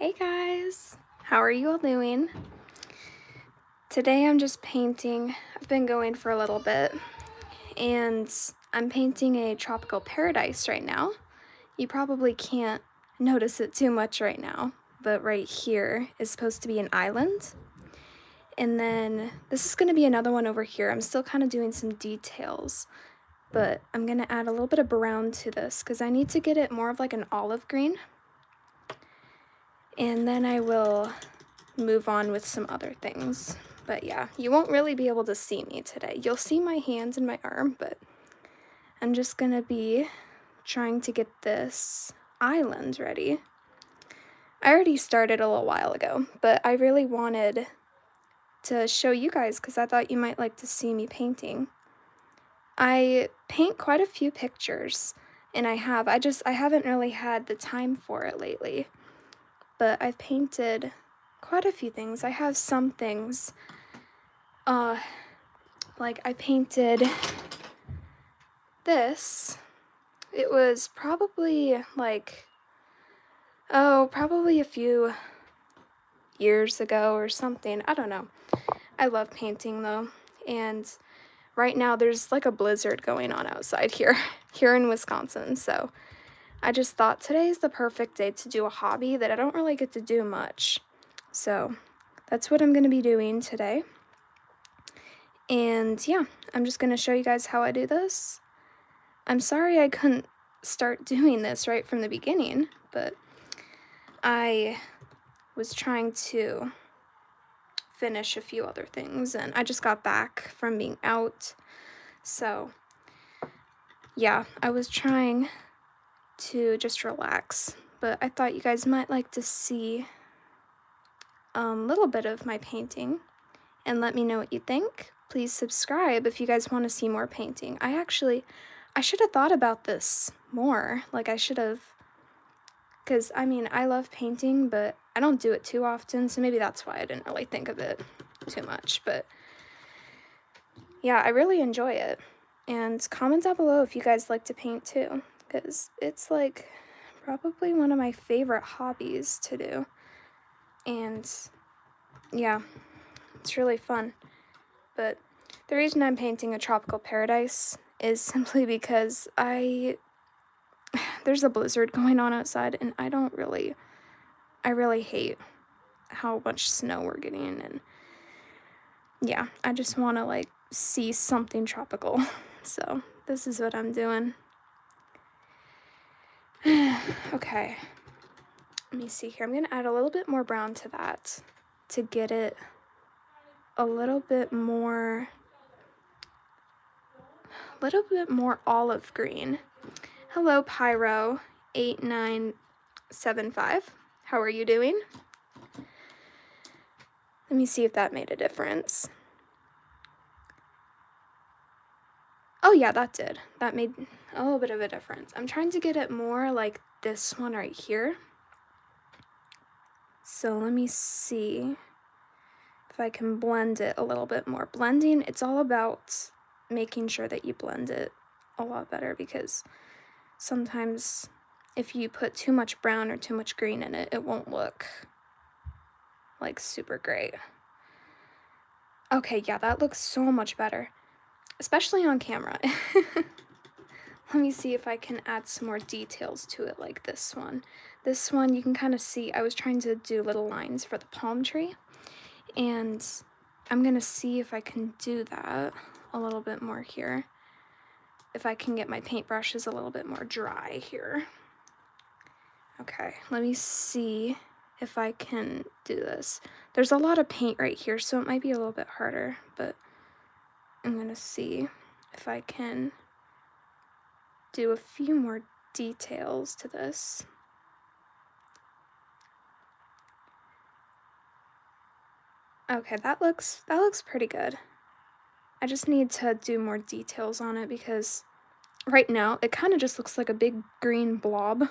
Hey guys, how are you all doing? Today I'm just painting. I've been going for a little bit and I'm painting a tropical paradise right now. You probably can't notice it too much right now, but right here is supposed to be an island. And then this is going to be another one over here. I'm still kind of doing some details, but I'm going to add a little bit of brown to this because I need to get it more of like an olive green. And then I will move on with some other things. But yeah, you won't really be able to see me today. You'll see my hands and my arm, but I'm just gonna be trying to get this island ready. I already started a little while ago, but I really wanted to show you guys because I thought you might like to see me painting. I paint quite a few pictures, and I haven't really had the time for it lately. But I've painted quite a few things. I have some things, like I painted this. It was probably probably a few years ago or something. I don't know. I love painting though. And right now there's like a blizzard going on outside here, here in Wisconsin. So I just thought today's the perfect day to do a hobby that I don't really get to do much. So that's what I'm going to be doing today. And yeah, I'm just going to show you guys how I do this. I'm sorry I couldn't start doing this right from the beginning, but I was trying to finish a few other things, and I just got back from being out. So yeah, I was trying to just relax, but I thought you guys might like to see a little bit of my painting and let me know what you think. Please subscribe if you guys want to see more painting. I should have thought about this more. Because I mean, I love painting, but I don't do it too often, so maybe that's why I didn't really think of it too much. But yeah, I really enjoy it. And comment down below if you guys like to paint too, because it's like probably one of my favorite hobbies to do. And yeah, it's really fun. But the reason I'm painting a tropical paradise is simply because there's a blizzard going on outside, and I really hate how much snow we're getting, and yeah, I just want to like see something tropical. So this is what I'm doing. Okay, let me see here. I'm gonna add a little bit more brown to that to get it a little bit more olive green. Hello, Pyro 8975. How are you doing? Let me see if that made a difference. Oh yeah, that did. That made a little bit of a difference. I'm trying to get it more like this one right here. So let me see if I can blend it a little bit more. Blending, it's all about making sure that you blend it a lot better, because sometimes if you put too much brown or too much green in it, it won't look like super great. Okay, yeah, that looks so much better, especially on camera. Let me see if I can add some more details to it like this one. This one you can kind of see, I was trying to do little lines for the palm tree, and I'm gonna see if I can do that a little bit more here. If I can get my paintbrushes a little bit more dry here. Okay, let me see if I can do this. There's a lot of paint right here, so it might be a little bit harder, but I'm gonna see if I can do a few more details to this. Okay, that looks pretty good. I just need to do more details on it because right now it kind of just looks like a big green blob.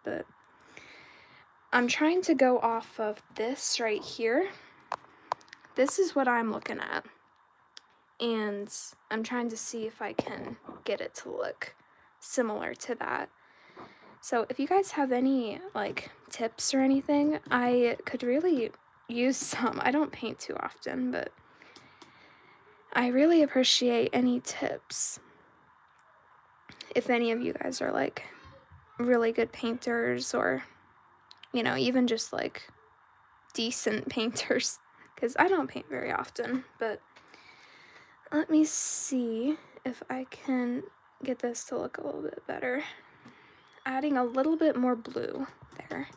But I'm trying to go off of this right here. This is what I'm looking at. And I'm trying to see if I can get it to look similar to that. So if you guys have any like tips or anything, I could really use some. I don't paint too often, but I really appreciate any tips. If any of you guys are like really good painters, or, you know, even just like decent painters, because I don't paint very often. But let me see if I can get this to look a little bit better. Adding a little bit more blue there.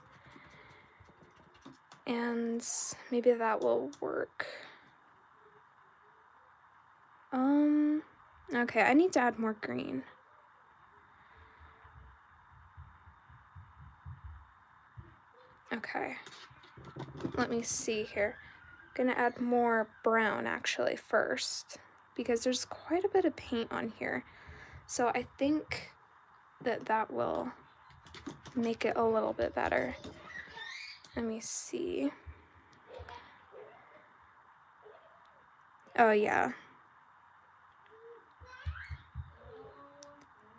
And maybe that will work. Okay, I need to add more green. Okay, let me see here. Gonna add more brown actually first, because there's quite a bit of paint on here. So I think that will make it a little bit better. Let me see. Oh yeah.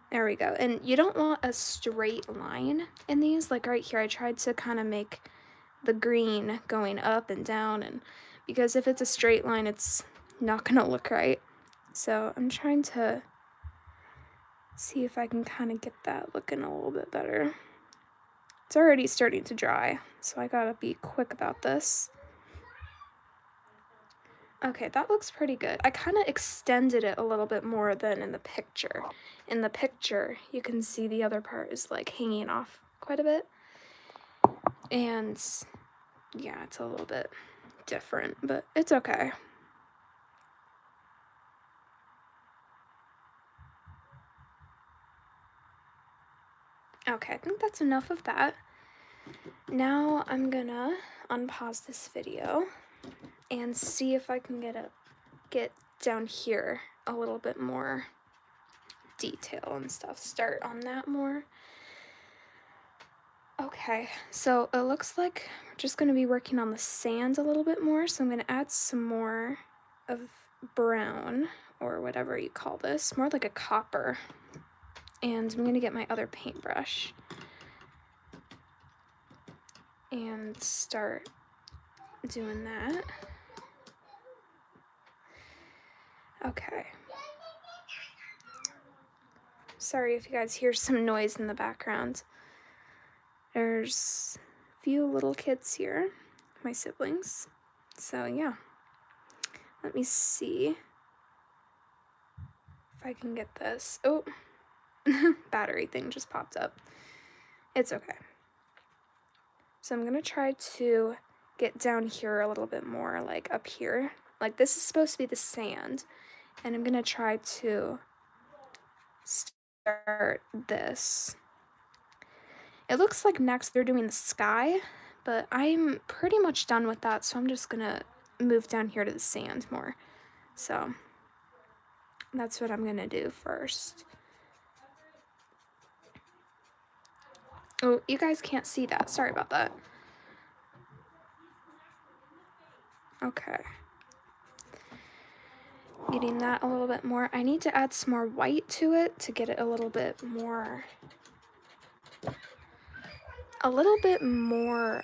There we go. And you don't want a straight line in these. Like right here, I tried to kind of make the green going up and down, and because if it's a straight line, it's not gonna look right. So I'm trying to see if I can kind of get that looking a little bit better. It's already starting to dry, so I gotta be quick about this. Okay, that looks pretty good. I kind of extended it a little bit more than in the picture. In the picture, you can see the other part is like hanging off quite a bit. And yeah, it's a little bit different, but it's okay. Okay, I think that's enough of that. Now I'm gonna unpause this video and see if I can get down here a little bit more detail and stuff. Start on that more. Okay, so it looks like we're just gonna be working on the sand a little bit more. So I'm gonna add some more of brown, or whatever you call this, more like a copper. And I'm gonna get my other paintbrush and start doing that. Okay. Sorry if you guys hear some noise in the background. There's a few little kids here, my siblings. So yeah, let me see if I can get this. Oh, battery thing just popped up. It's okay. So I'm gonna try to get down here a little bit more, like up here. Like this is supposed to be the sand, and I'm gonna try to start this. It looks like next they're doing the sky, but I'm pretty much done with that, so I'm just gonna move down here to the sand more. So that's what I'm gonna do first. Oh, you guys can't see that. Sorry about that. Okay. Getting that a little bit more. I need to add some more white to it to get it a little bit more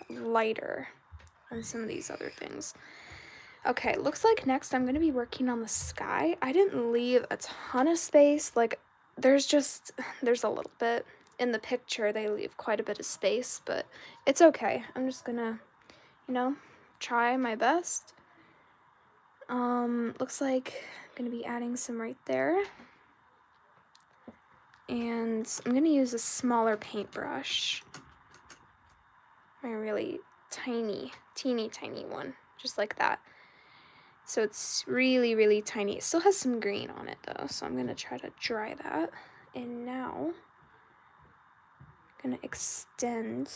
lighter than some of these other things. Okay, looks like next I'm gonna be working on the sky. I didn't leave a ton of space. Like there's a little bit. In the picture they leave quite a bit of space, but it's okay. I'm just gonna, you know, try my best. Looks like I'm gonna be adding some right there. And I'm gonna use a smaller paintbrush. My really teeny one, just like that. So it's really, really tiny. It still has some green on it though, so I'm gonna try to dry that. And now I'm gonna extend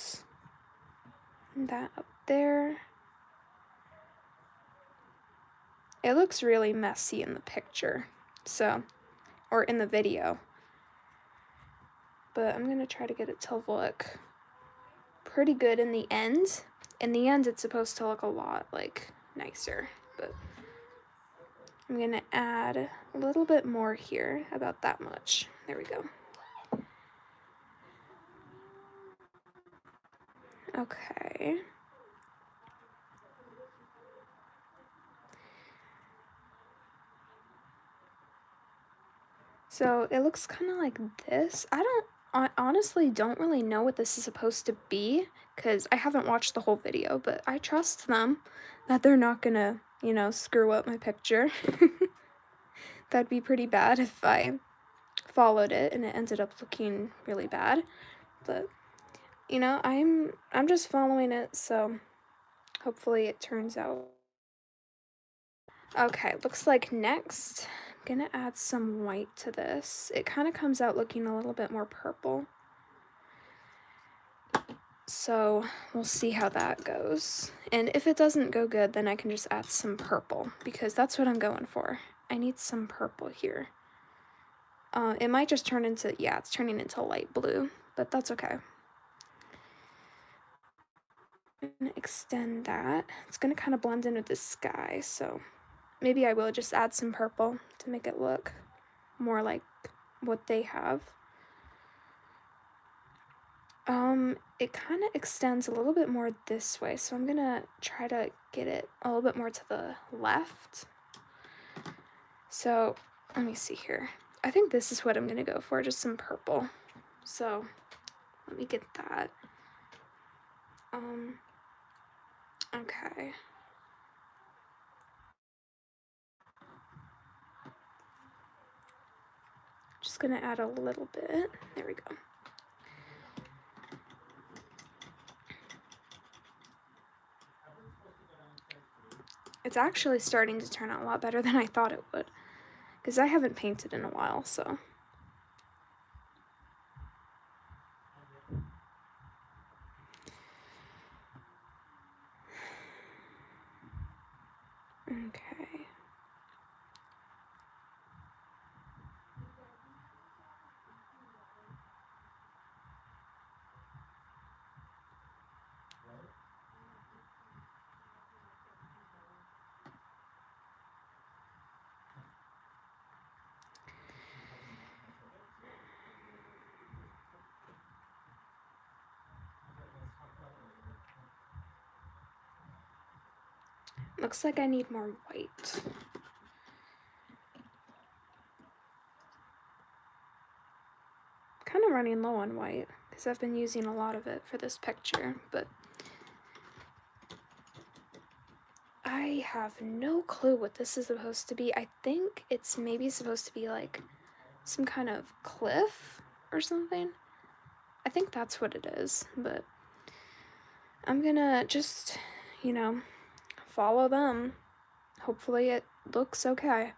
that up there. It looks really messy in the picture, so, or in the video, but I'm gonna try to get it to look pretty good in the end. In the end, it's supposed to look a lot like nicer, but I'm gonna add a little bit more here, about that much. There we go. Okay. So it looks kind of like this. I honestly don't really know what this is supposed to be because I haven't watched the whole video, but I trust them that they're not gonna, screw up my picture. That'd be pretty bad if I followed it and it ended up looking really bad. But, I'm just following it, so hopefully it turns out. Okay, looks like next, I'm gonna add some white to this. It kind of comes out looking a little bit more purple. So we'll see how that goes. And if it doesn't go good, then I can just add some purple because that's what I'm going for. I need some purple here. It might just turn into, yeah, it's turning into light blue, but that's okay. I'm gonna extend that. It's gonna kind of blend in with the sky, so maybe I will just add some purple to make it look more like what they have. It kind of extends a little bit more this way, so I'm gonna try to get it a little bit more to the left. So, let me see here. I think this is what I'm gonna go for, just some purple. So, let me get that. Okay. Just gonna add a little bit. There we go. It's actually starting to turn out a lot better than I thought it would, because I haven't painted in a while, so. Okay. Looks like I need more white. Kind of running low on white because I've been using a lot of it for this picture, but I have no clue what this is supposed to be. I think it's maybe supposed to be like some kind of cliff or something. I think that's what it is, but I'm gonna just, follow them. Hopefully it looks okay.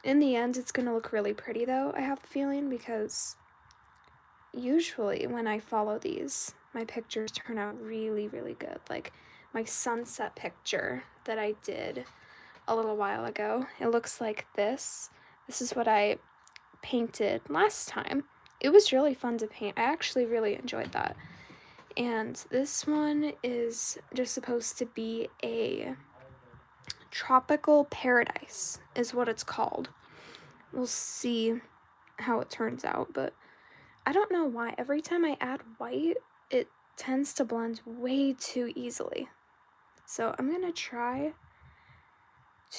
In the end, it's gonna look really pretty though, I have the feeling, because usually when I follow these, my pictures turn out really, really good. Like my sunset picture that I did a little while ago, it looks like this. This is what I painted last time. It was really fun to paint. I actually really enjoyed that. And this one is just supposed to be a tropical paradise, is what it's called. We'll see how it turns out, but I don't know why. Every time I add white, it tends to blend way too easily. So I'm gonna try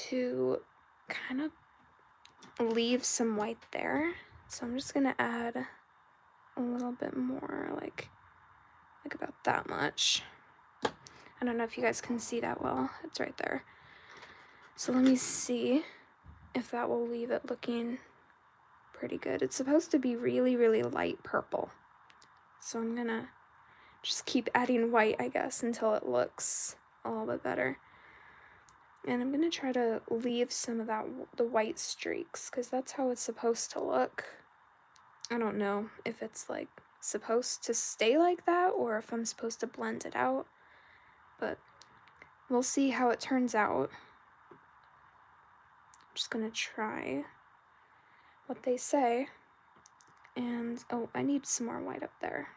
to kind of leave some white there. So I'm just gonna add a little bit more, like about that much. I don't know if you guys can see that well. It's right there. So let me see if that will leave it looking pretty good. It's supposed to be really, really light purple. So I'm gonna just keep adding white, I guess, until it looks a little bit better. And I'm gonna try to leave some of the white streaks, because that's how it's supposed to look. I don't know if it's like supposed to stay like that or if I'm supposed to blend it out, but we'll see how it turns out. I'm just gonna try what they say. And oh, I need some more white up there.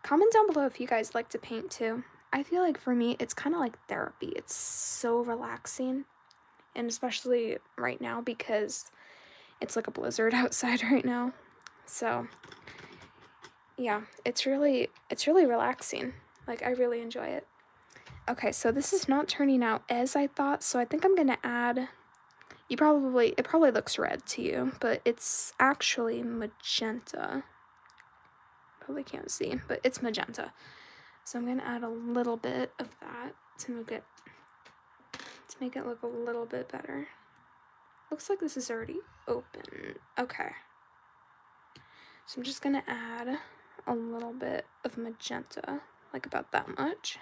Comment down below if you guys like to paint too. I feel like for me, it's kind of like therapy. It's so relaxing, and especially right now because it's like a blizzard outside right now. So yeah, it's really relaxing. Like, I really enjoy it. Okay, so this is not turning out as I thought, so I think I'm gonna add, it probably looks red to you, but it's actually magenta. Probably can't see, but it's magenta. So I'm gonna add a little bit of that to make it look a little bit better. Looks like this is already open. Okay. So I'm just gonna add a little bit of magenta, like about that much.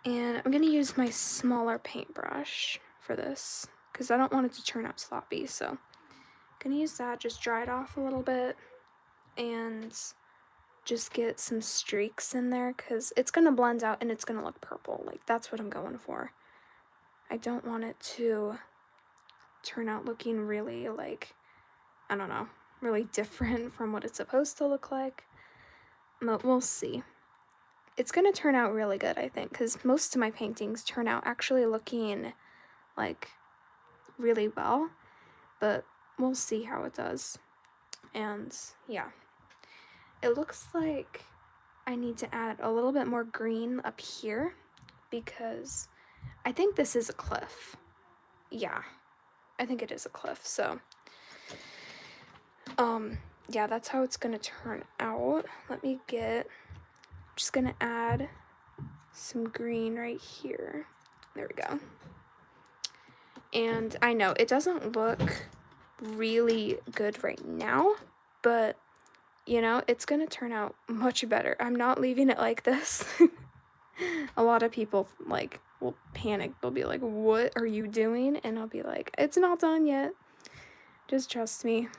And I'm gonna use my smaller paintbrush for this because I don't want it to turn out sloppy. So I'm gonna use that, just dry it off a little bit and just get some streaks in there because it's gonna blend out and it's gonna look purple. Like, that's what I'm going for. I don't want it to turn out looking really, like, I don't know, really different from what it's supposed to look like. But we'll see. It's gonna turn out really good, I think, because most of my paintings turn out actually looking like really well, but we'll see how it does. And yeah, it looks like I need to add a little bit more green up here because I think this is a cliff. Yeah, I think it is a cliff. So yeah, that's how it's gonna turn out. Just gonna add some green right here. There we go. And I know it doesn't look really good right now, but you know, it's gonna turn out much better. I'm not leaving it like this. A lot of people like will panic. They'll be like, "What are you doing?" And I'll be like, "It's not done yet. Just trust me."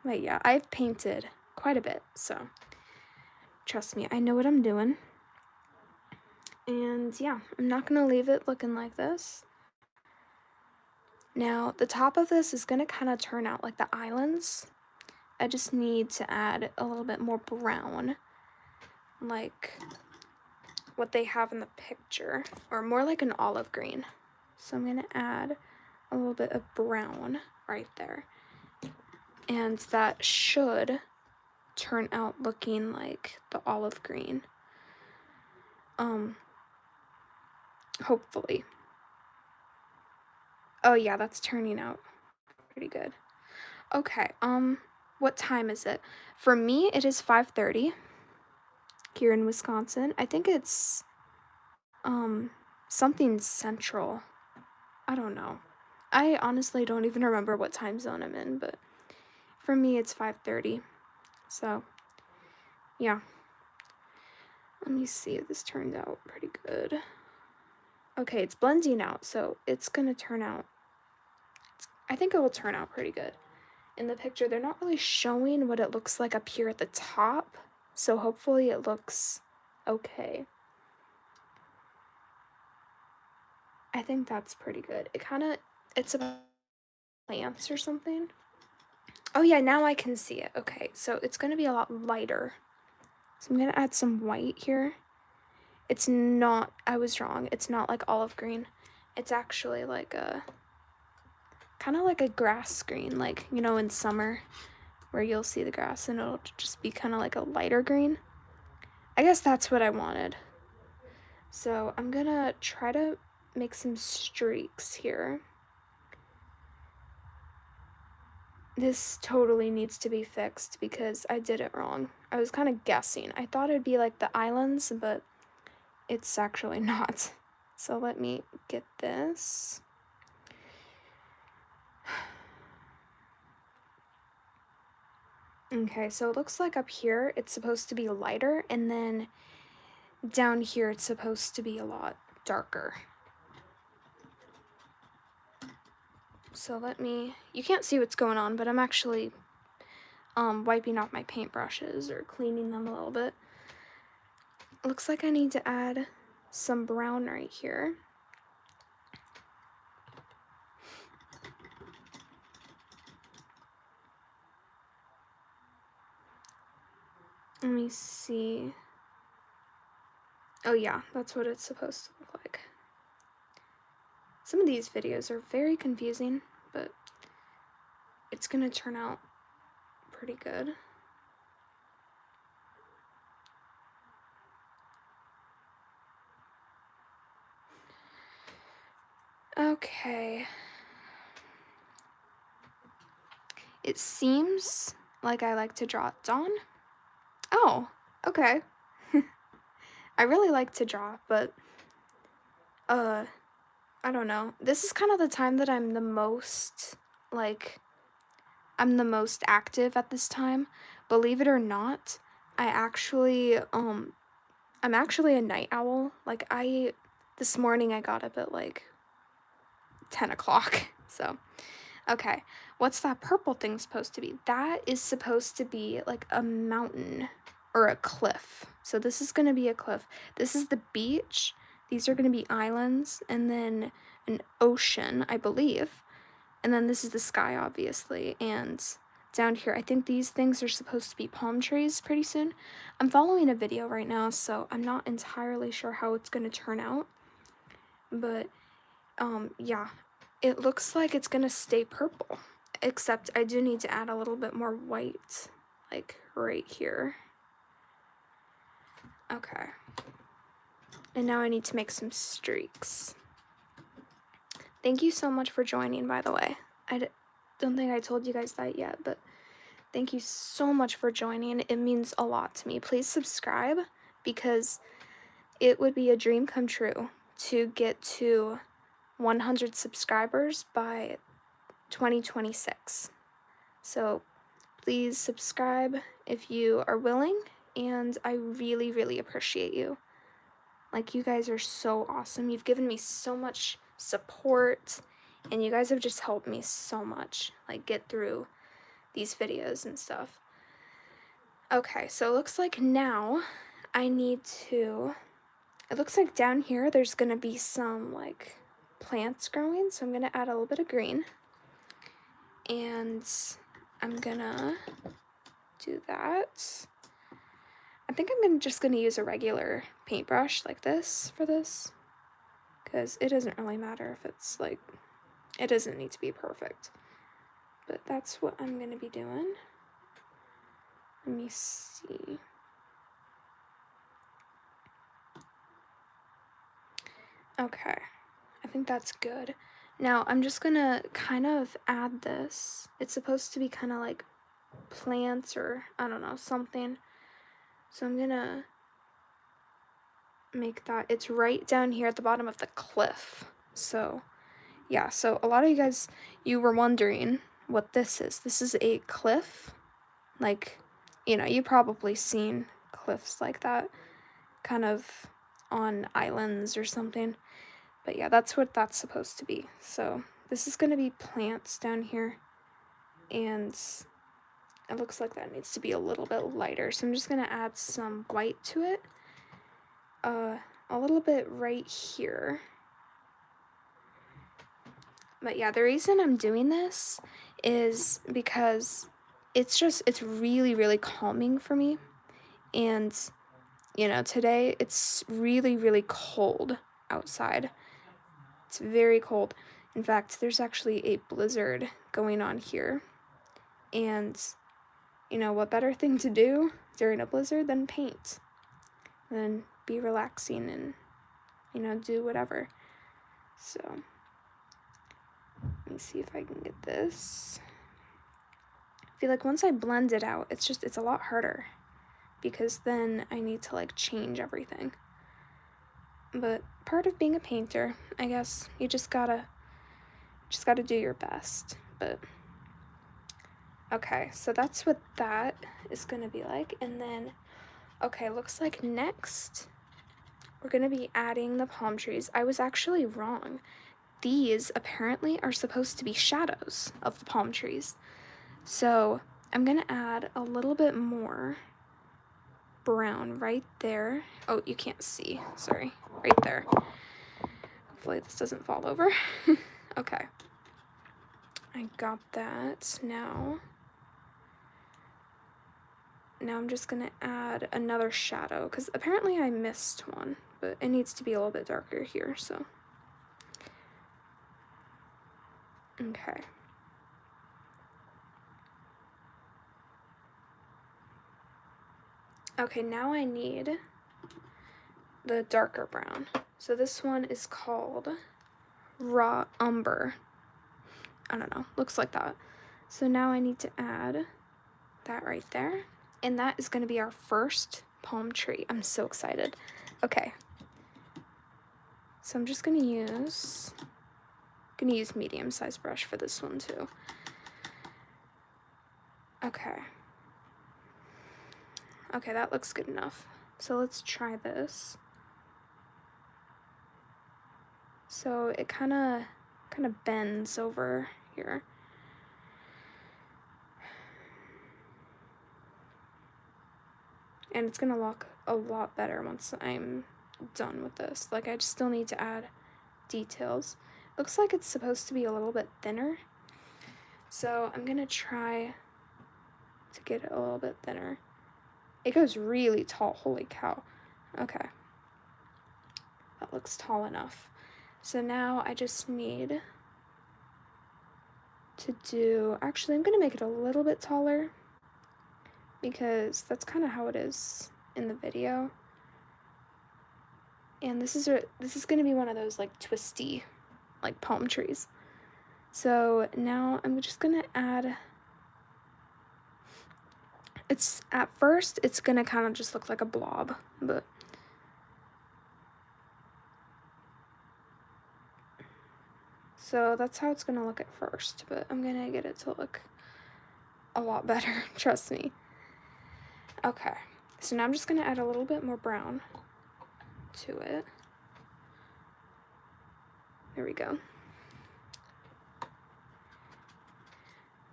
But yeah, I've painted quite a bit, so trust me, I know what I'm doing. And yeah, I'm not gonna leave it looking like this. Now, the top of this is gonna kind of turn out like the islands. I just need to add a little bit more brown, like what they have in the picture, or more like an olive green. So I'm gonna add a little bit of brown right there. And that should turn out looking like the olive green. Hopefully. Oh yeah, that's turning out pretty good. Okay, what time is it? For me, it is 5:30 here in Wisconsin. I think it's, something central. I don't know. I honestly don't even remember what time zone I'm in, but for me, it's 5:30. So, yeah. Let me see if this turned out pretty good. Okay, it's blending out, so it's gonna turn out, I think it will turn out pretty good. In the picture, they're not really showing what it looks like up here at the top, so hopefully it looks okay. I think that's pretty good. It's about plants or something. Oh yeah, now I can see it. Okay, so it's gonna be a lot lighter. So I'm gonna add some white here. It's not, I was wrong, it's not like olive green. It's actually like kind of like a grass green, like, you know, in summer where you'll see the grass and it'll just be kind of like a lighter green. I guess that's what I wanted. So I'm gonna try to make some streaks here. This totally needs to be fixed because I did it wrong. I was kind of guessing. I thought it'd be like the islands, but it's actually not. So let me get this. Okay, so it looks like up here it's supposed to be lighter, and then down here it's supposed to be a lot darker. So you can't see what's going on, but I'm actually wiping off my paintbrushes or cleaning them a little bit. It looks like I need to add some brown right here. Let me see. Oh yeah, that's what it's supposed to look like. Some of these videos are very confusing, but it's gonna turn out pretty good. Okay. It seems like I like to draw at dawn. Oh, okay. I really like to draw, but, I don't know. This is kind of the time that I'm the most, like, I'm the most active at this time. Believe it or not, I'm actually a night owl. Like, this morning I got up at, like, 10 o'clock, so. Okay, what's that purple thing supposed to be? That is supposed to be like a mountain or a cliff. So this is going to be a cliff. This is the beach. These are going to be islands, and then an ocean, I believe. And then this is the sky, obviously. And down here, I think these things are supposed to be palm trees pretty soon. I'm following a video right now, so I'm not entirely sure how it's going to turn out. But, yeah, it looks like it's gonna stay purple, except I do need to add a little bit more white, like right here. Okay. And now I need to make some streaks. Thank you so much for joining, by the way. Don't think I told you guys that yet, but thank you so much for joining. It means a lot to me. Please subscribe, because it would be a dream come true to get to 100 subscribers by 2026. So please subscribe if you are willing, and I really, really appreciate you. Like, you guys are so awesome. You've given me so much support, and you guys have just helped me so much, like, get through these videos and stuff. Okay, so it looks like now I need to, it looks like down here there's gonna be some, like, plants growing, so I'm gonna add a little bit of green. And I'm gonna do that. I think I'm just gonna use a regular paintbrush like this for this, because it doesn't really matter if it's like, it doesn't need to be perfect. But that's what I'm gonna be doing. Let me see. Okay, I think that's good. Now I'm just gonna kind of add this. It's supposed to be kind of like plants or I don't know, something. So I'm gonna make that, it's right down here at the bottom of the cliff. So yeah, so a lot of you guys, you were wondering what this is. This is a cliff. Like, you know, you probably seen cliffs like that kind of on islands or something. But yeah, that's what that's supposed to be. So this is going to be plants down here, and it looks like that needs to be a little bit lighter. So I'm just going to add some white to it. A little bit right here. But yeah, the reason I'm doing this is because it's really, really calming for me. And, you know, today it's really, really cold outside. It's very cold. In fact, there's actually a blizzard going on here. And, you know, what better thing to do during a blizzard than paint? Than be relaxing and, you know, do whatever. So, let me see if I can get this. I feel like once I blend it out, it's a lot harder, because then I need to like change everything. But part of being a painter, I guess, you just gotta do your best. But okay, so that's what that is gonna be like. And then, okay, looks like next we're gonna be adding the palm trees. I was actually wrong. These apparently are supposed to be shadows of the palm trees. So I'm gonna add a little bit more brown right there. Oh, you can't see, sorry, right there. Hopefully this doesn't fall over. Okay, I got that. Now I'm just gonna add another shadow, because apparently I missed one, but it needs to be a little bit darker here, so. Okay. Okay, now I need the darker brown. So this one is called Raw Umber. I don't know, looks like that. So now I need to add that right there. And that is gonna be our first palm tree. I'm so excited. Okay. So I'm just gonna use medium-sized brush for this one too. Okay. Okay, that looks good enough. So let's try this. So it kind of bends over here. And it's gonna look a lot better once I'm done with this. Like, I still need to add details. Looks like it's supposed to be a little bit thinner. So I'm gonna try to get it a little bit thinner. It goes really tall, holy cow. Okay. That looks tall enough. So now I just need to do, actually I'm gonna make it a little bit taller because that's kind of how it is in the video. And this is gonna be one of those like twisty, like palm trees. So now I'm just gonna add, at first it's gonna kind of just look like a blob, but so that's how it's gonna look at first, but I'm gonna get it to look a lot better, trust me. Okay, so now I'm just gonna add a little bit more brown to it. There we go.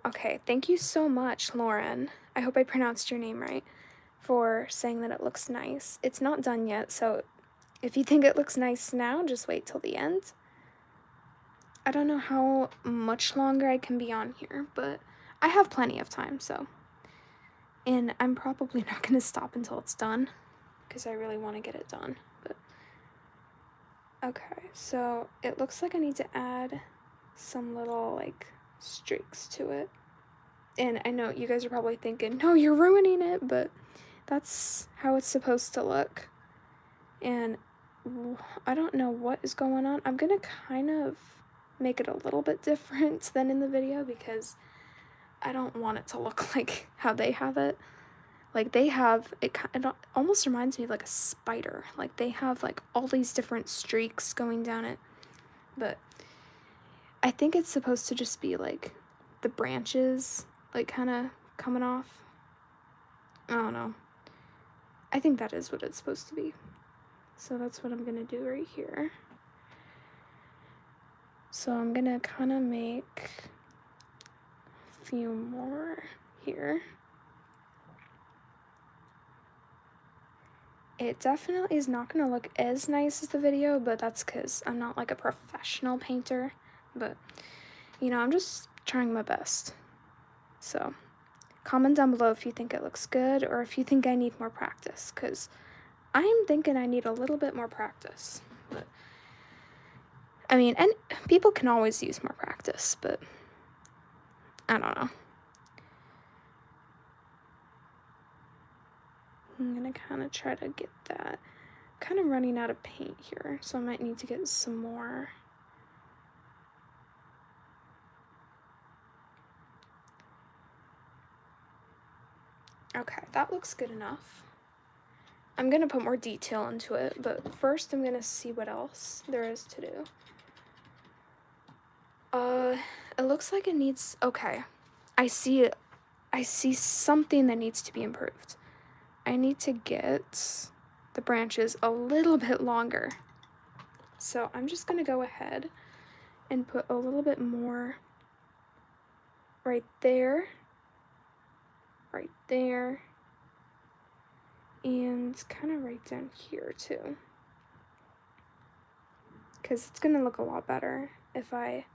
Okay, thank you so much, Lauren. I hope I pronounced your name right, for saying that it looks nice. It's not done yet, so if you think it looks nice now, just wait till the end. I don't know how much longer I can be on here, but I have plenty of time, so. And I'm probably not going to stop until it's done, because I really want to get it done. But okay, so it looks like I need to add some little, like, streaks to it. And I know you guys are probably thinking, no, you're ruining it, but that's how it's supposed to look. And I don't know what is going on. I'm going to kind of make it a little bit different than in the video because I don't want it to look like how they have it. Like, they have, it almost reminds me of like a spider. Like, they have like all these different streaks going down it. But I think it's supposed to just be like the branches, like, kind of coming off. I don't know. I think that is what it's supposed to be. So that's what I'm gonna do right here. So I'm gonna kind of make a few more here. It definitely is not gonna look as nice as the video, but that's because I'm not like a professional painter. But, you know, I'm just trying my best. So comment down below if you think it looks good or if you think I need more practice, because I'm thinking I need a little bit more practice. But I mean, and people can always use more practice, but I don't know. I'm gonna kind of try to get that. Kind of running out of paint here, so I might need to get some more. Okay, that looks good enough. I'm gonna put more detail into it, but first I'm gonna see what else there is to do. It looks like it needs, okay, I see something that needs to be improved. I need to get the branches a little bit longer. So I'm just gonna go ahead and put a little bit more right there, and kind of right down here too. Because it's gonna look a lot better if I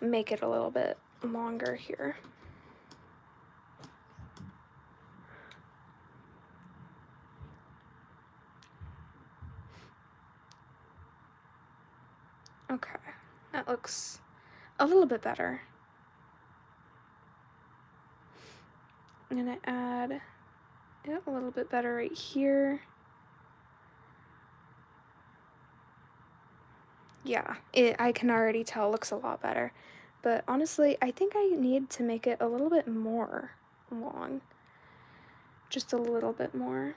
make it a little bit longer here. Okay, that looks a little bit better. I'm gonna add it a little bit better right here. Yeah, I can already tell it looks a lot better. But honestly, I think I need to make it a little bit more long. Just a little bit more.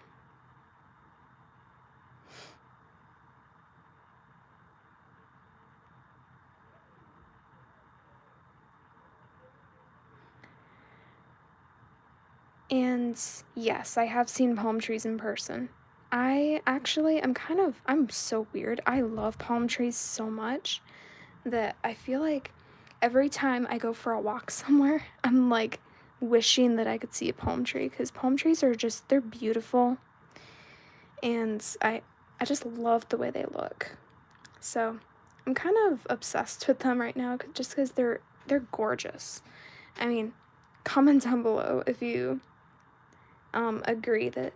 And yes, I have seen palm trees in person. I'm so weird. I love palm trees so much that I feel like every time I go for a walk somewhere, I'm like wishing that I could see a palm tree because palm trees are just, they're beautiful. And I just love the way they look. So I'm kind of obsessed with them right now just because they're gorgeous. I mean, comment down below if you agree that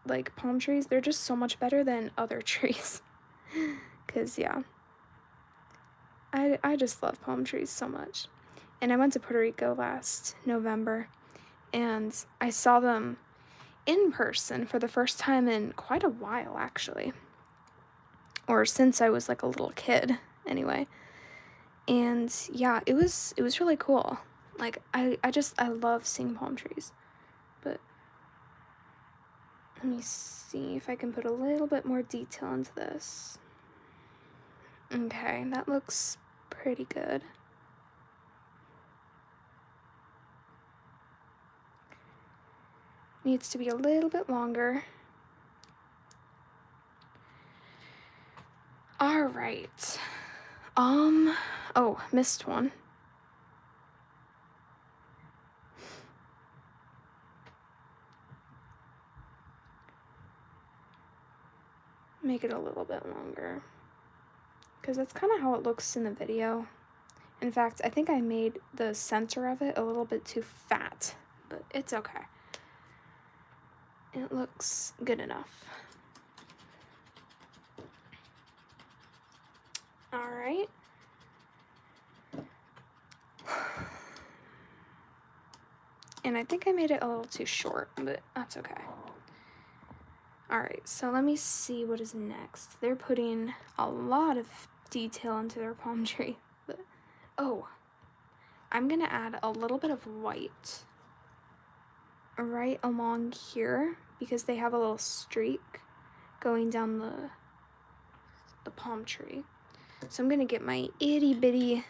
like palm trees, they're just so much better than other trees. Because yeah, I just love palm trees so much. And I went to Puerto Rico last November and I saw them in person for the first time in quite a while, actually, or since I was like a little kid anyway. And yeah, it was really cool. Like I love seeing palm trees. But let me see if I can put a little bit more detail into this. Okay, that looks pretty good. Needs to be a little bit longer. All right. Oh, missed one. Make it a little bit longer. Because that's kind of how it looks in the video. In fact, I think I made the center of it a little bit too fat, but it's okay. It looks good enough. All right. And I think I made it a little too short, but that's okay. All right, so let me see what is next. They're putting a lot of detail into their palm tree, but oh, I'm gonna add a little bit of white right along here because they have a little streak going down the palm tree. So I'm gonna get my itty bitty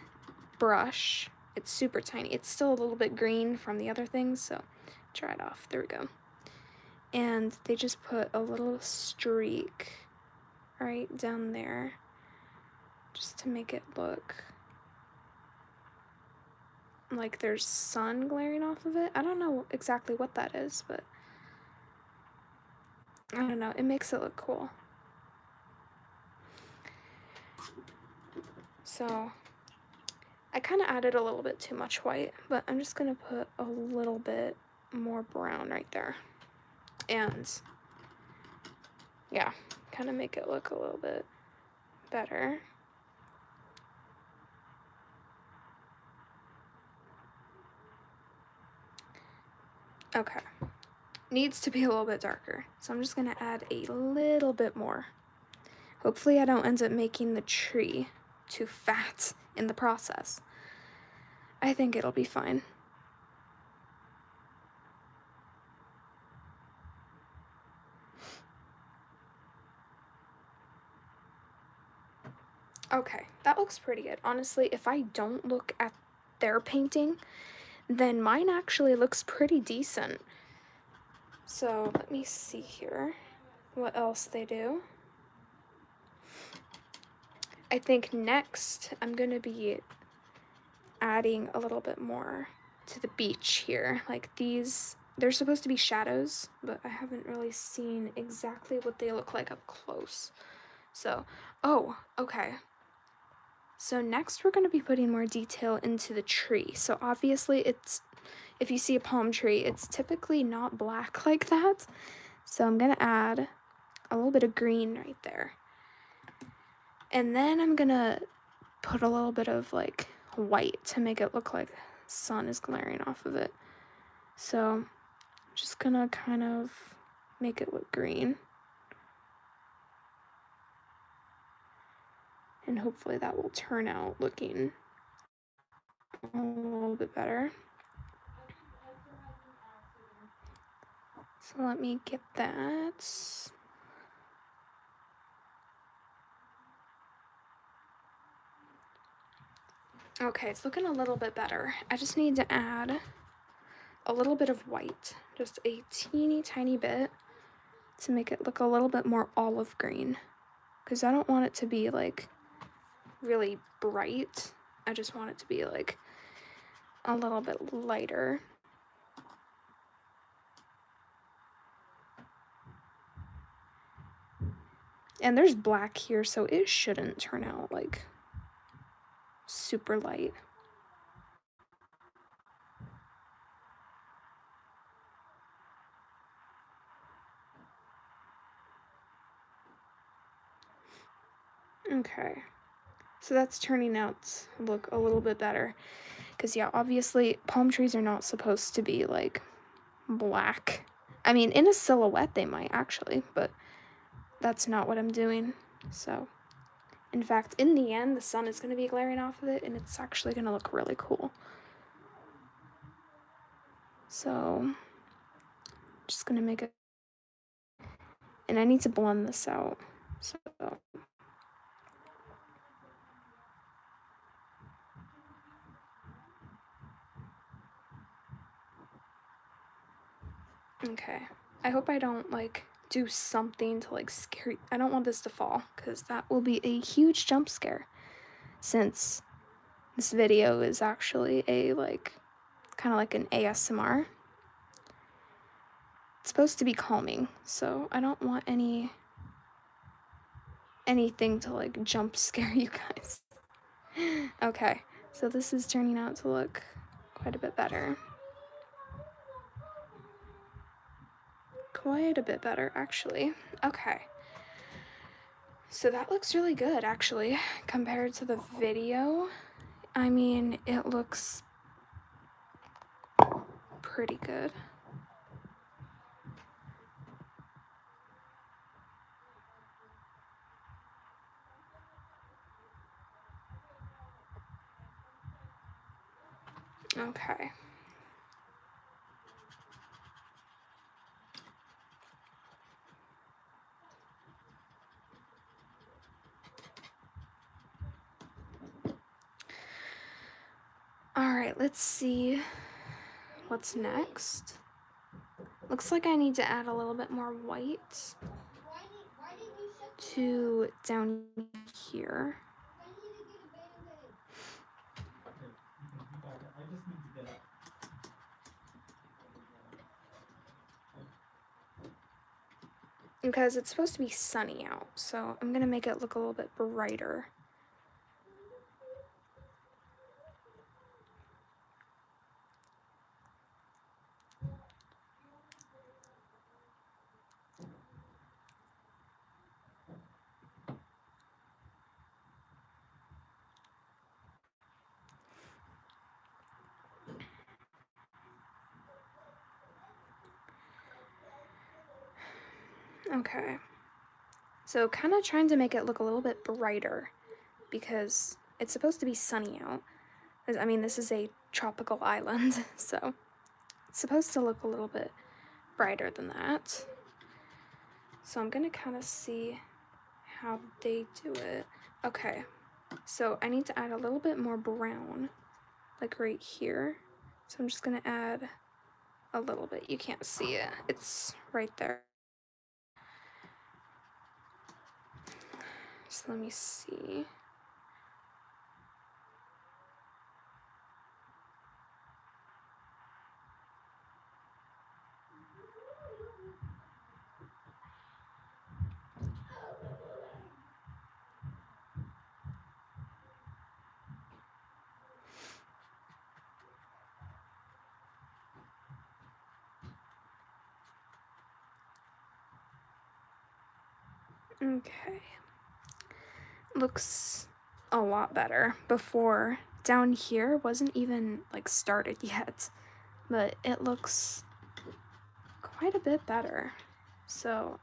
brush. It's super tiny. It's still a little bit green from the other things, so try it off. There we go. And they just put a little streak right down there just to make it look like there's sun glaring off of it. I don't know exactly what that is, but I don't know. It makes it look cool. So I kind of added a little bit too much white, but I'm just going to put a little bit more brown right there. And yeah, kind of make it look a little bit better. Okay, needs to be a little bit darker, so I'm just gonna add a little bit more. Hopefully I don't end up making the tree too fat in the process. I think it'll be fine. Okay, that looks pretty good. Honestly, if I don't look at their painting, then mine actually looks pretty decent. So let me see here what else they do. I think next I'm going to be adding a little bit more to the beach here. Like these, they're supposed to be shadows, but I haven't really seen exactly what they look like up close. So, oh, okay. So next we're going to be putting more detail into the tree. So obviously if you see a palm tree, it's typically not black like that. So I'm going to add a little bit of green right there. And then I'm going to put a little bit of like white to make it look like sun is glaring off of it. So Just gonna kind of make it look green. And hopefully that will turn out looking a little bit better. So let me get that. Okay, it's looking a little bit better. I just need to add a little bit of white, just a teeny tiny bit, to make it look a little bit more olive green, because I don't want it to be like really bright. I just want it to be like a little bit lighter. And there's black here, so it shouldn't turn out like super light. Okay, so that's turning out to look a little bit better. Because, yeah, obviously palm trees are not supposed to be like black. I mean, in a silhouette they might actually, but that's not what I'm doing. So, in fact, in the end, the sun is going to be glaring off of it, and it's actually going to look really cool. So, just going to make it, and I need to blend this out. So, okay. I hope I don't like do something to like scare you. I don't want this to fall, because that will be a huge jump scare, since this video is actually a like kind of like an ASMR. It's supposed to be calming, so I don't want anything to like jump scare you guys. Okay, so this is turning out to look quite a bit better. Quite a bit better, actually. Okay. So that looks really good, actually, compared to the video. I mean, it looks pretty good. Okay. Alright, let's see what's next. Looks like I need to add a little bit more white to down here. Because it's supposed to be sunny out, so I'm gonna make it look a little bit brighter. Okay. So kind of trying to make it look a little bit brighter, because it's supposed to be sunny out. I mean, this is a tropical island, so it's supposed to look a little bit brighter than that. So I'm gonna kind of see how they do it. Okay, so I need to add a little bit more brown, like right here. So I'm just gonna add a little bit. You can't see it, it's right there. So let me see. Okay. Looks a lot better. Before, down here wasn't even like started yet, but it looks quite a bit better. So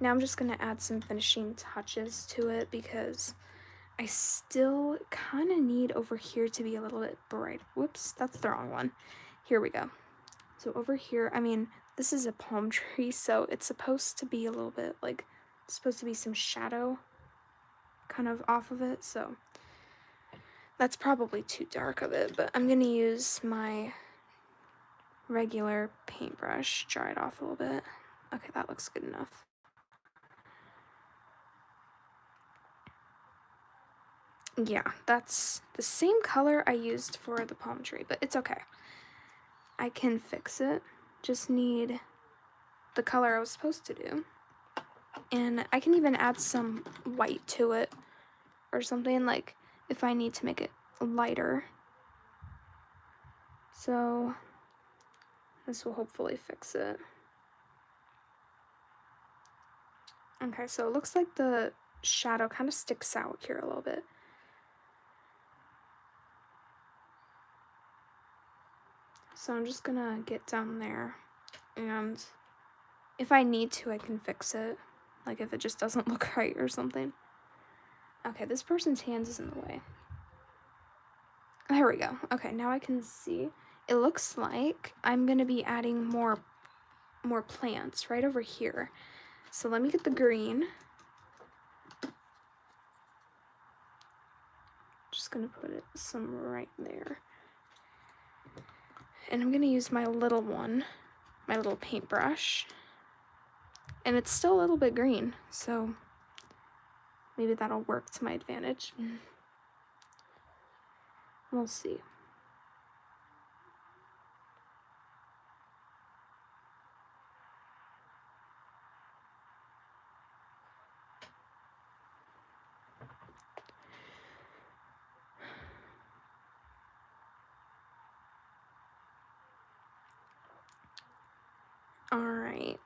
now I'm just gonna add some finishing touches to it because I still kind of need over here to be a little bit bright. Whoops, that's the wrong one. Here we go. So over here, I mean, this is a palm tree, so it's supposed to be a little bit like, supposed to be some shadow kind of off of it, so that's probably too dark of it, but I'm gonna use my regular paintbrush, dry it off a little bit. Okay, that looks good enough. Yeah, that's the same color I used for the palm tree, but it's okay. I can fix it. Just need the color I was supposed to do. And I can even add some white to it or something, like if I need to make it lighter. So this will hopefully fix it. Okay, so it looks like the shadow kind of sticks out here a little bit. So I'm just gonna get down there, and if I need to, I can fix it, like if it just doesn't look right or something. Okay, this person's hand is in the way. There we go. Okay, now I can see. It looks like I'm gonna be adding more plants right over here. So let me get the green. Just gonna put it some right there. And I'm gonna use my little one, my little paintbrush. And it's still a little bit green, so maybe that'll work to my advantage. We'll see. All right.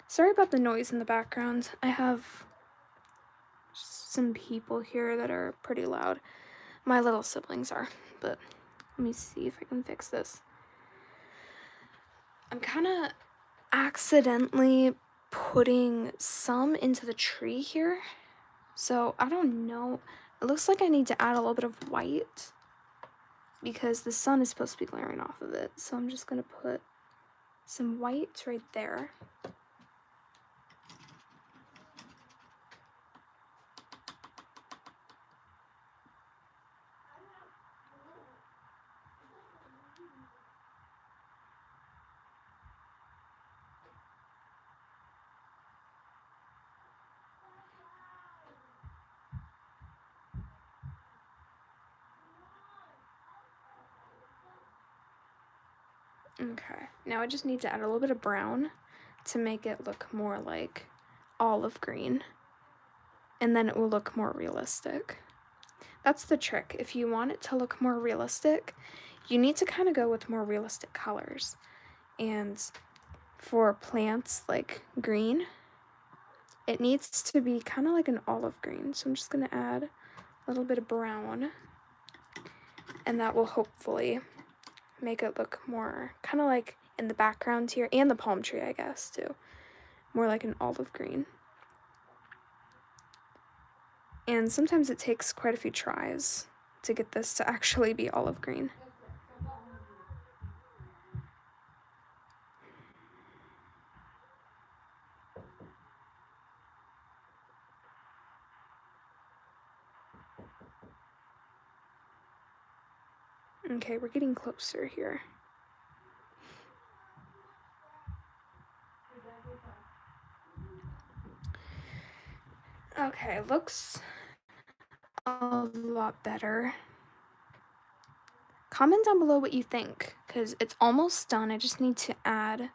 Sorry about the noise in the background. I have some people here that are pretty loud. My little siblings are, but let me see if I can fix this. I'm kind of accidentally putting some into the tree here. So I don't know. It looks like I need to add a little bit of white because the sun is supposed to be glaring off of it. So I'm just going to put some white right there. Okay, now I just need to add a little bit of brown to make it look more like olive green, and then it will look more realistic. That's the trick. If you want it to look more realistic, you need to kind of go with more realistic colors. And for plants like green, it needs to be kind of like an olive green. So I'm just going to add a little bit of brown, and that will hopefully make it look more kind of like in the background here, and the palm tree, I guess, too. More like an olive green. And sometimes it takes quite a few tries to get this to actually be olive green. Okay, we're getting closer here. Okay, looks a lot better. Comment down below what you think, because it's almost done. I just need to add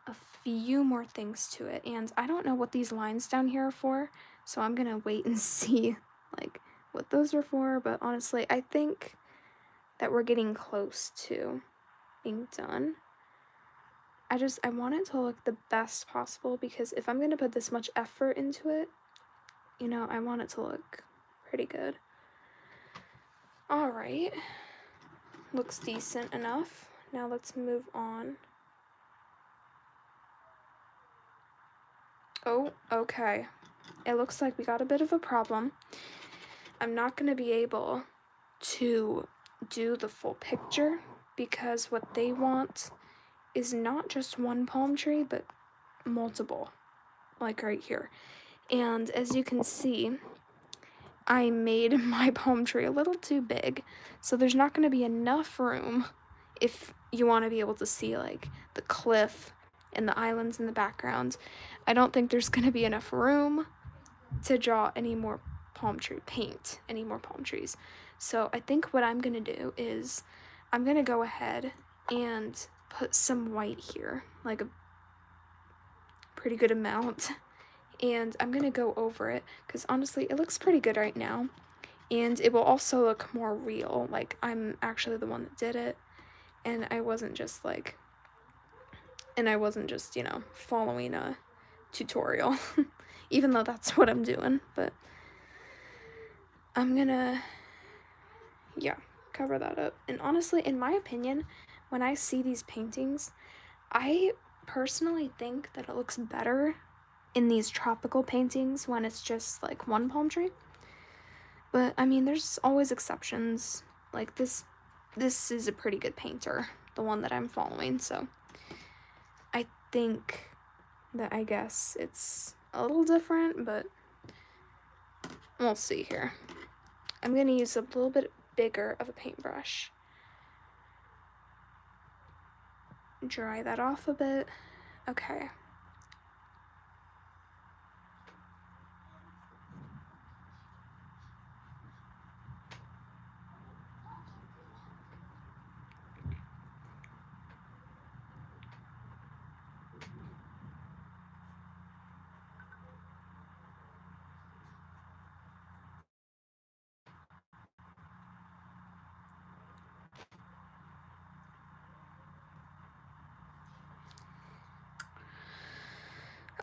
a few more things to it, and I don't know what these lines down here are for, so I'm gonna wait and see like what those are for, but honestly, I think that we're getting close to being done. I want it to look the best possible, because if I'm gonna put this much effort into it, you know, I want it to look pretty good. All right, looks decent enough. Now let's move on. Oh, okay. It looks like we got a bit of a problem. I'm not going to be able to do the full picture because what they want is not just one palm tree, but multiple, like right here. And as you can see, I made my palm tree a little too big, so there's not going to be enough room if you want to be able to see like the cliff and the islands in the background. I don't think there's going to be enough room to draw any more palm tree paint, any more palm trees. So I think what I'm going to do is I'm going to go ahead and put some white here, like a pretty good amount. And I'm going to go over it because honestly it looks pretty good right now. And it will also look more real, like I'm actually the one that did it, and I wasn't just, you know, following a tutorial, even though that's what I'm doing. But I'm gonna, yeah, cover that up. And honestly, in my opinion, when I see these paintings, I personally think that it looks better in these tropical paintings when it's just like one palm tree. But I mean, there's always exceptions. Like this is a pretty good painter, the one that I'm following, so I think that I guess it's a little different, but we'll see here. I'm gonna use a little bit bigger of a paintbrush. Dry that off a bit. Okay.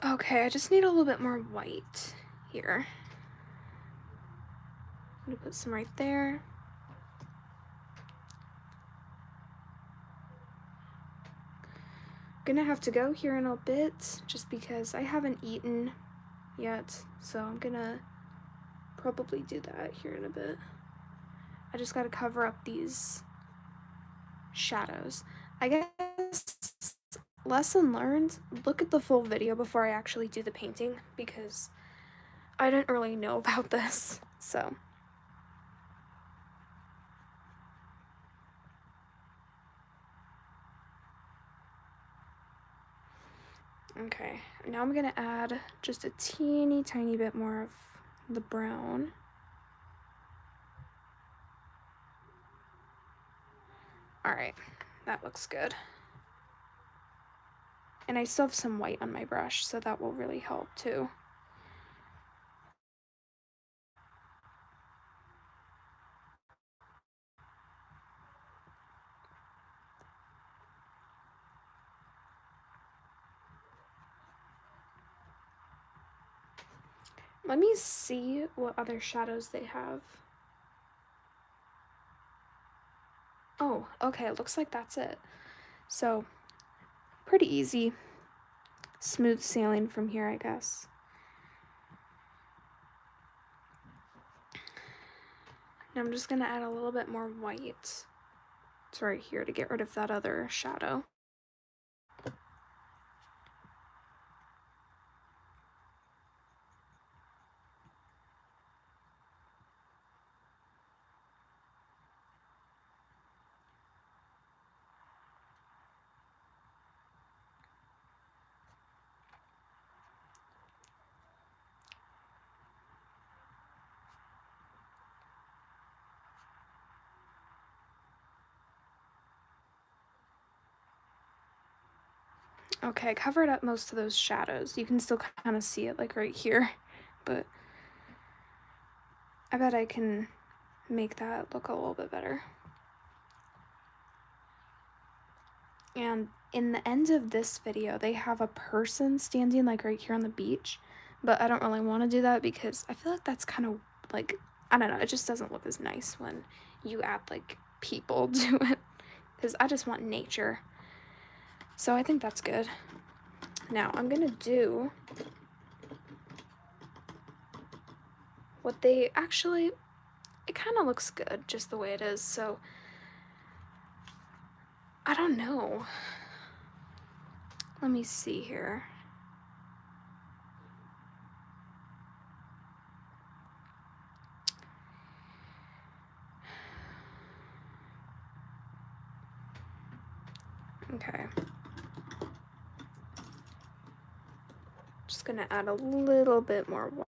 Okay, I just need a little bit more white here. I'm gonna put some right there. Gonna have to go here in a bit just because I haven't eaten yet, so I'm gonna probably do that here in a bit. I just gotta cover up these shadows. I guess lesson learned, look at the full video before I actually do the painting because I didn't really know about this, so. Okay, now I'm gonna add just a teeny tiny bit more of the brown. Alright, that looks good. And I still have some white on my brush, so that will really help too. Let me see what other shadows they have. Oh, okay, it looks like that's it. So, pretty easy. Smooth sailing from here, I guess. Now I'm just gonna add a little bit more white to right here to get rid of that other shadow. Okay, I covered up most of those shadows. You can still kind of see it like right here, but I bet I can make that look a little bit better. And in the end of this video, they have a person standing like right here on the beach, but I don't really want to do that because I feel like that's kind of like, I don't know, it just doesn't look as nice when you add like people do it, because I just want nature. So I think that's good. Now I'm gonna do what they actually, it kind of looks good just the way it is, so I don't know. Let me see here. Okay. Just gonna add a little bit more white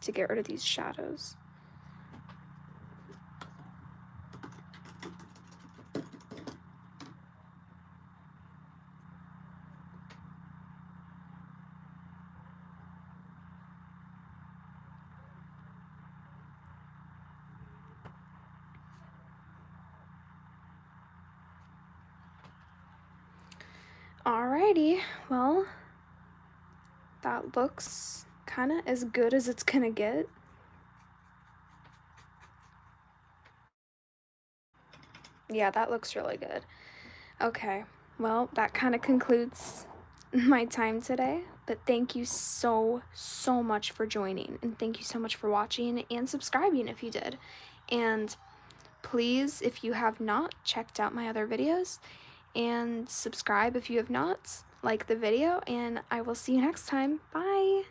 to get rid of these shadows. Alrighty, well, that looks kind of as good as it's gonna get. Yeah, that looks really good. Okay, well, that kind of concludes my time today, but thank you so much for joining, and thank you so much for watching and subscribing if you did. And please, if you have not, checked out my other videos, and subscribe if you have not, like the video, and I will see you next time. Bye!